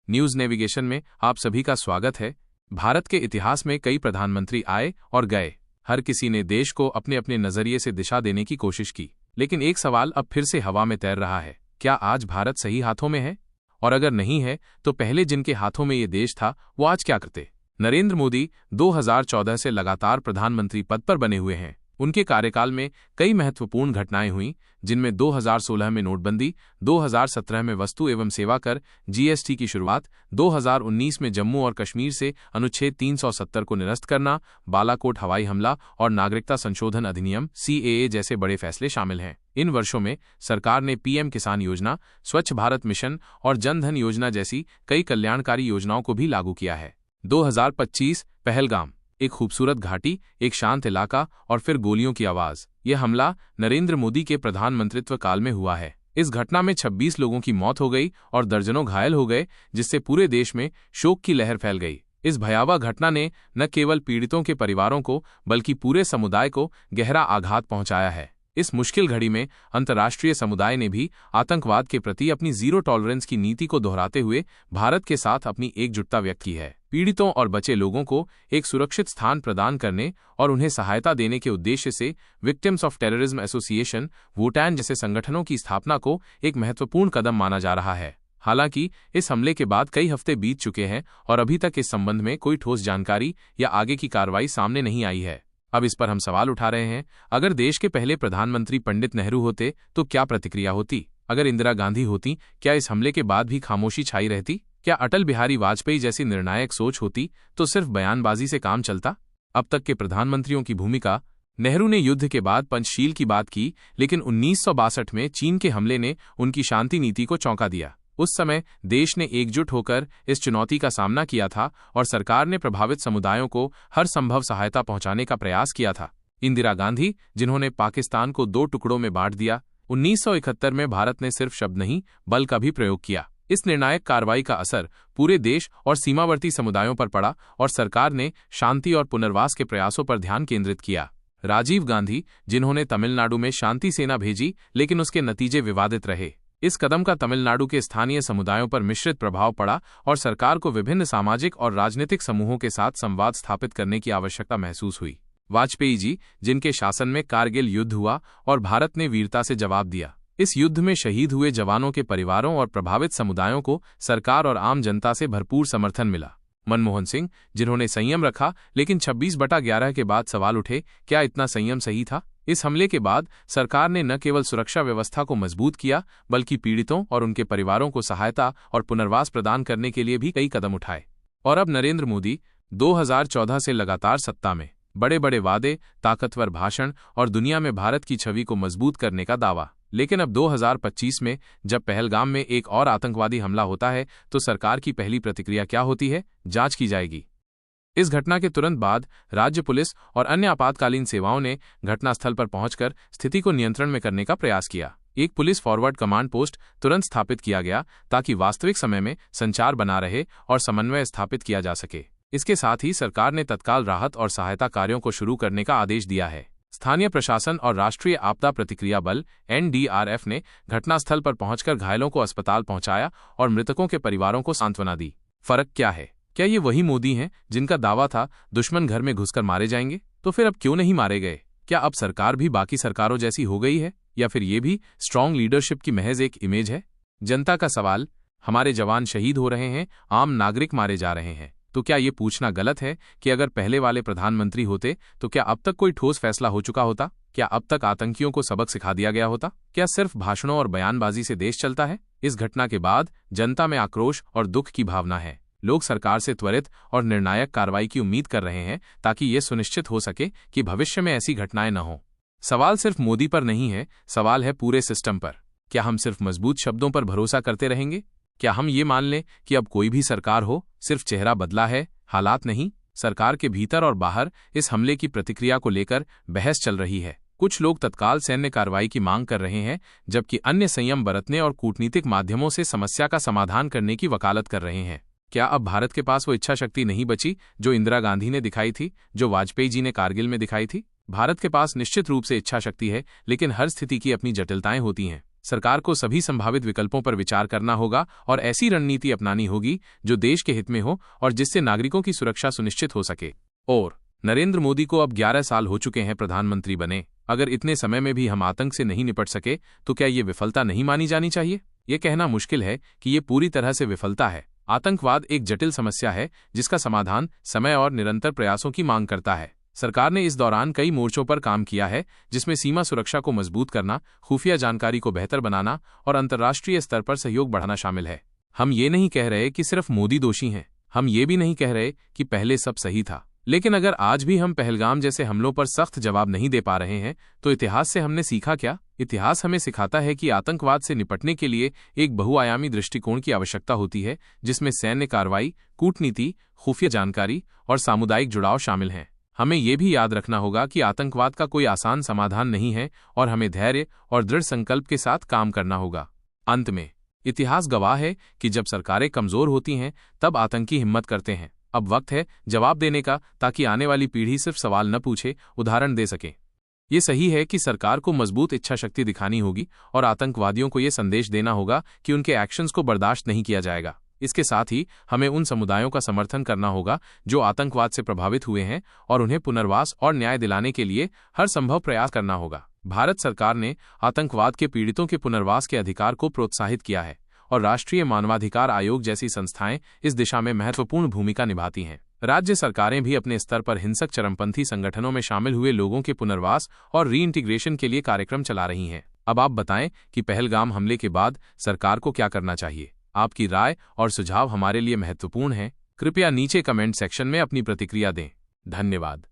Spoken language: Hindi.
न्यूज नेविगेशन में आप सभी का स्वागत है। भारत के इतिहास में कई प्रधानमंत्री आए और गए। हर किसी ने देश को अपने अपने नजरिए से दिशा देने की कोशिश की, लेकिन एक सवाल अब फिर से हवा में तैर रहा है। क्या आज भारत सही हाथों में है? और अगर नहीं है तो पहले जिनके हाथों में ये देश था वो आज क्या करते? नरेंद्र मोदी 2014 से लगातार प्रधानमंत्री पद पर बने हुए हैं। उनके कार्यकाल में कई महत्वपूर्ण घटनाएं हुईं, जिनमें 2016 में नोटबंदी, 2017 में वस्तु एवं सेवा कर जीएसटी की शुरुआत, 2019 में जम्मू और कश्मीर से अनुच्छेद 370 को निरस्त करना, बालाकोट हवाई हमला और नागरिकता संशोधन अधिनियम सीएए जैसे बड़े फैसले शामिल हैं। इन वर्षों में सरकार ने पीएम किसान योजना, स्वच्छ भारत मिशन और जन धन योजना जैसी कई कल्याणकारी योजनाओं को भी लागू किया है। 2025 पहलगाम, एक खूबसूरत घाटी, एक शांत इलाका और फिर गोलियों की आवाज। यह हमला नरेंद्र मोदी के प्रधानमंत्रित्व काल में हुआ है। इस घटना में 26 लोगों की मौत हो गई और दर्जनों घायल हो गए, जिससे पूरे देश में शोक की लहर फैल गई। इस भयावह घटना ने न केवल पीड़ितों के परिवारों को बल्कि पूरे समुदाय को गहरा आघात पहुंचाया है। इस मुश्किल घड़ी में अंतर्राष्ट्रीय समुदाय ने भी आतंकवाद के प्रति अपनी जीरो टॉलरेंस की नीति को दोहराते हुए भारत के साथ अपनी एकजुटता व्यक्त की है। पीड़ितों और बचे लोगों को एक सुरक्षित स्थान प्रदान करने और उन्हें सहायता देने के उद्देश्य से विक्टिम्स ऑफ टेररिज्म एसोसिएशन वोटैन जैसे संगठनों की स्थापना को एक महत्वपूर्ण कदम माना जा रहा है। हालांकि इस हमले के बाद कई हफ्ते बीत चुके हैं और अभी तक इस संबंध में कोई ठोस जानकारी या आगे की कार्रवाई सामने नहीं आई है। अब इस पर हम सवाल उठा रहे हैं, अगर देश के पहले प्रधानमंत्री पंडित नेहरू होते तो क्या प्रतिक्रिया होती? अगर इंदिरा गांधी होती, क्या इस हमले के बाद भी खामोशी छाई रहती? क्या अटल बिहारी वाजपेयी जैसी निर्णायक सोच होती तो सिर्फ बयानबाजी से काम चलता? अब तक के प्रधानमंत्रियों की भूमिका। नेहरू ने युद्ध के बाद पंचशील की बात की, लेकिन 1962 में चीन के हमले ने उनकी शांति नीति को चौंका दिया। उस समय देश ने एकजुट होकर इस चुनौती का सामना किया था और सरकार ने प्रभावित समुदायों को हर संभव सहायता पहुंचाने का प्रयास किया था। इंदिरा गांधी, जिन्होंने पाकिस्तान को 2 टुकड़ों में बांट दिया, 1971 में भारत ने सिर्फ शब्द नहीं बल का भी प्रयोग किया। इस निर्णायक कार्रवाई का असर पूरे देश और सीमावर्ती समुदायों पर पड़ा और सरकार ने शांति और पुनर्वास के प्रयासों पर ध्यान केंद्रित किया। राजीव गांधी, जिन्होंने तमिलनाडु में शांति सेना भेजी, लेकिन उसके नतीजे विवादित रहे। इस कदम का तमिलनाडु के स्थानीय समुदायों पर मिश्रित प्रभाव पड़ा और सरकार को विभिन्न सामाजिक और राजनीतिक समूहों के साथ संवाद स्थापित करने की आवश्यकता महसूस हुई। वाजपेयी जी, जिनके शासन में कारगिल युद्ध हुआ और भारत ने वीरता से जवाब दिया। इस युद्ध में शहीद हुए जवानों के परिवारों और प्रभावित समुदायों को सरकार और आम जनता से भरपूर समर्थन मिला। मनमोहन सिंह, जिन्होंने संयम रखा, लेकिन 26/11 के बाद सवाल उठे, क्या इतना संयम सही था? इस हमले के बाद सरकार ने न केवल सुरक्षा व्यवस्था को मजबूत किया, बल्कि पीड़ितों और उनके परिवारों को सहायता और पुनर्वास प्रदान करने के लिए भी कई कदम उठाए। और अब नरेंद्र मोदी 2014 से लगातार सत्ता में। बड़े बड़े वादे, ताकतवर भाषण और दुनिया में भारत की छवि को मजबूत करने का दावा। लेकिन अब 2025 में जब पहलगाम में एक और आतंकवादी हमला होता है तो सरकार की पहली प्रतिक्रिया क्या होती है? जांच की जाएगी। इस घटना के तुरंत बाद राज्य पुलिस और अन्य आपातकालीन सेवाओं ने घटनास्थल पर पहुंचकर स्थिति को नियंत्रण में करने का प्रयास किया। एक पुलिस फॉरवर्ड कमांड पोस्ट तुरंत स्थापित किया गया ताकि वास्तविक समय में संचार बना रहे और समन्वय स्थापित किया जा सके। इसके साथ ही सरकार ने तत्काल राहत और सहायता कार्यों को शुरू करने का आदेश दिया है। स्थानीय प्रशासन और राष्ट्रीय आपदा प्रतिक्रिया बल एनडीआरएफ ने घटनास्थल पर पहुंचकर घायलों को अस्पताल पहुंचाया और मृतकों के परिवारों को सांत्वना दी। फर्क क्या है? क्या ये वही मोदी हैं जिनका दावा था दुश्मन घर में घुसकर मारे जाएंगे? तो फिर अब क्यों नहीं मारे गए? क्या अब सरकार भी बाकी सरकारों जैसी हो गई है, या फिर ये भी स्ट्रांग लीडरशिप की महज एक इमेज है? जनता का सवाल, हमारे जवान शहीद हो रहे हैं, आम नागरिक मारे जा रहे हैं, तो क्या ये पूछना गलत है कि अगर पहले वाले प्रधानमंत्री होते तो क्या अब तक कोई ठोस फैसला हो चुका होता? क्या अब तक आतंकियों को सबक सिखा दिया गया होता? क्या सिर्फ भाषणों और बयानबाजी से देश चलता है? इस घटना के बाद जनता में आक्रोश और दुख की भावना है। लोग सरकार से त्वरित और निर्णायक कार्रवाई की उम्मीद कर रहे हैं ताकि ये सुनिश्चित हो सके कि भविष्य में ऐसी घटनाएं न हों। सवाल सिर्फ मोदी पर नहीं है, सवाल है पूरे सिस्टम पर। क्या हम सिर्फ मजबूत शब्दों पर भरोसा करते रहेंगे? क्या हम ये मान लें कि अब कोई भी सरकार हो, सिर्फ चेहरा बदला है, हालात नहीं? सरकार के भीतर और बाहर इस हमले की प्रतिक्रिया को लेकर बहस चल रही है। कुछ लोग तत्काल सैन्य कार्रवाई की मांग कर रहे हैं, जबकि अन्य संयम बरतने और कूटनीतिक माध्यमों से समस्या का समाधान करने की वकालत कर रहे हैं। क्या अब भारत के पास वो इच्छा शक्ति नहीं बची जो इंदिरा गांधी ने दिखाई थी, जो वाजपेयी जी ने कारगिल में दिखाई थी? भारत के पास निश्चित रूप से इच्छा शक्ति है, लेकिन हर स्थिति की अपनी जटिलताएं होती हैं। सरकार को सभी संभावित विकल्पों पर विचार करना होगा और ऐसी रणनीति अपनानी होगी जो देश के हित में हो और जिससे नागरिकों की सुरक्षा सुनिश्चित हो सके। और नरेंद्र मोदी को अब 11 साल हो चुके हैं प्रधानमंत्री बने। अगर इतने समय में भी हम आतंक से नहीं निपट सके तो क्या ये विफलता नहीं मानी जानी चाहिए? ये कहना मुश्किल है कि ये पूरी तरह से विफलता है। आतंकवाद एक जटिल समस्या है जिसका समाधान समय और निरंतर प्रयासों की मांग करता है। सरकार ने इस दौरान कई मोर्चों पर काम किया है, जिसमें सीमा सुरक्षा को मजबूत करना, खुफिया जानकारी को बेहतर बनाना और अंतर्राष्ट्रीय स्तर पर सहयोग बढ़ाना शामिल है। हम ये नहीं कह रहे कि सिर्फ मोदी दोषी हैं। हम ये भी नहीं कह रहे कि पहले सब सही था। लेकिन अगर आज भी हम पहलगाम जैसे हमलों पर सख्त जवाब नहीं दे पा रहे हैं तो इतिहास से हमने सीखा क्या? इतिहास हमें सिखाता है कि आतंकवाद से निपटने के लिए एक बहुआयामी दृष्टिकोण की आवश्यकता होती है, जिसमें सैन्य कार्रवाई, कूटनीति, खुफिया जानकारी और सामुदायिक जुड़ाव शामिल हैं। हमें ये भी याद रखना होगा कि आतंकवाद का कोई आसान समाधान नहीं है और हमें धैर्य और दृढ़ संकल्प के साथ काम करना होगा। अंत में, इतिहास गवाह है कि जब सरकारें कमजोर होती हैं तब आतंकी हिम्मत करते हैं। अब वक्त है जवाब देने का, ताकि आने वाली पीढ़ी सिर्फ सवाल न पूछे, उदाहरण दे सके। ये सही है कि सरकार को मजबूत इच्छा शक्ति दिखानी होगी और आतंकवादियों को ये संदेश देना होगा कि उनके एक्शंस को बर्दाश्त नहीं किया जाएगा। इसके साथ ही हमें उन समुदायों का समर्थन करना होगा जो आतंकवाद से प्रभावित हुए हैं और उन्हें पुनर्वास और न्याय दिलाने के लिए हर संभव प्रयास करना होगा। भारत सरकार ने आतंकवाद के पीड़ितों के पुनर्वास के अधिकार को प्रोत्साहित किया है और राष्ट्रीय मानवाधिकार आयोग जैसी संस्थाएं इस दिशा में महत्वपूर्ण भूमिका निभाती हैं। राज्य सरकारें भी अपने स्तर पर हिंसक चरमपंथी संगठनों में शामिल हुए लोगों के पुनर्वास और रीइंटीग्रेशन के लिए कार्यक्रम चला रही हैं। अब आप बताएं कि पहलगाम हमले के बाद सरकार को क्या करना चाहिए? आपकी राय और सुझाव हमारे लिए महत्वपूर्ण हैं। कृपया नीचे कमेंट सेक्शन में अपनी प्रतिक्रिया दें। धन्यवाद।